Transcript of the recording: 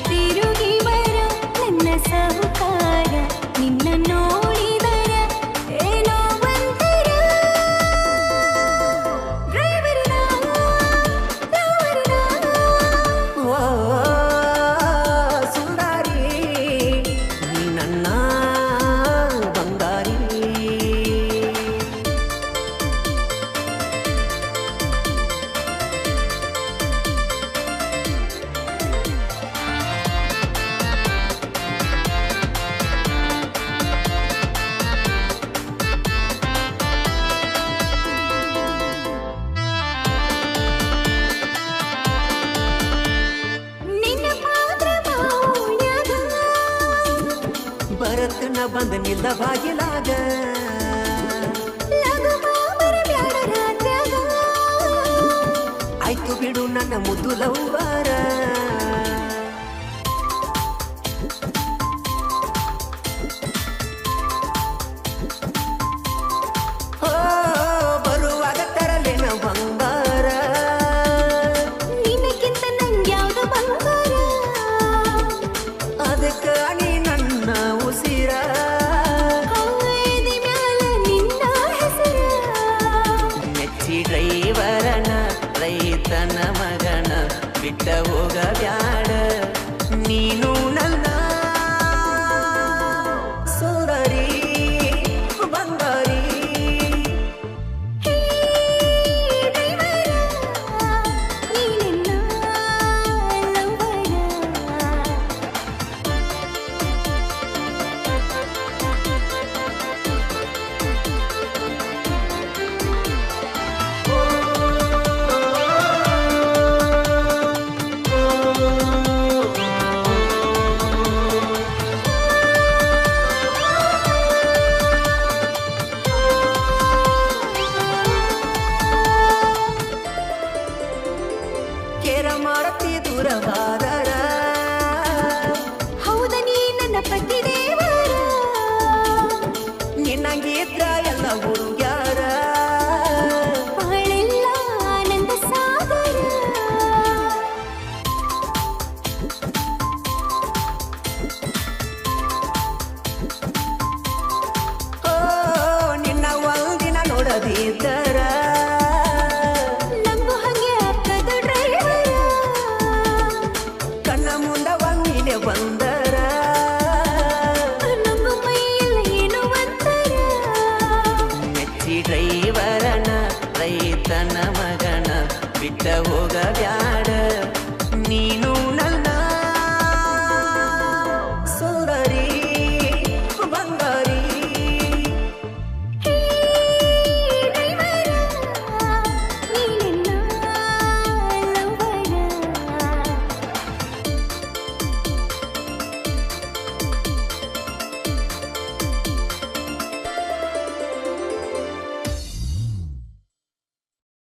ತಿರುಗಿ ಬರ ನನ್ನ ಸಾಹುಕಾರ ನಿನ್ನ ನೋಡಿದರ ಏನೋ ಒಂಥರ ಡ್ರೈವರಿನ ಲವರಿನ ಓ ಸುಂದರಿ ನೀ ನನ್ನ ಬಂಗಾರಿ ನಿನ್ನ ಪಾತ್ರ ಮೌಲ್ಯದ ಬರತನ ಬಂದ ನಿಲ್ಲ ಬಾಗಿಲಾಗ ಲಘು ಮಾಮರ ಬ್ಯಾಡ ರಾತ್ರ್ಯಾಗ ಆಯ್ತು ಬಿಡು ನನ್ನ ಮುದ್ದು ಲವ್ವಾರ ಓ ಬರುವಾಗ ತರಲೇನ ಬಂಗಾರ ನಿನಕ್ಕಿಂತ ನಂಗ್ಯಾವ್ದು ಬಂಗಾರ ಅದಕ್ಕ ನೀ ನನ್ನ ಉಸಿರ ಹವೇದಿ ಮ್ಯಾಲ ನಿನ್ನ ಹೆಸರ ಮೆಚ್ಚಿ ಡ್ರೈವರನ ರೈತನ ಮಗನ ಬಿಟ್ಟ ಹೋಗ ಬ್ಯಾಡ ನೀನು ನನ್ನ ಸುಂದರಿ ಬಂಗಾರಿ ಹೇ ಡ್ರೈವರ ನೀನೆನ್ನ ಲವ್ವರ ಕೇರ ಮಾಡತಿ ದೂರವಾದರ ಹೌದ ನೀ ನನ್ನ ಪತಿ ದೇವರ ನಿನ್ನಂಗಿದ್ರ ಎಲ್ಲ ಹುಡುಗ್ಯಾರ ಬಾಳೆಲ್ಲ ಆನಂದ ಸಾಗರ ಓ ನಿನ್ನ ಒಂದಿನ ನೋಡದಿದ್ದರ ನಂಗು ಹಂಗೆ ಆಗ್ತದ ಡ್ರೈವರ ಕಣ್ಣ ಮುಂದ ಒಂದಿನ ಬಂದ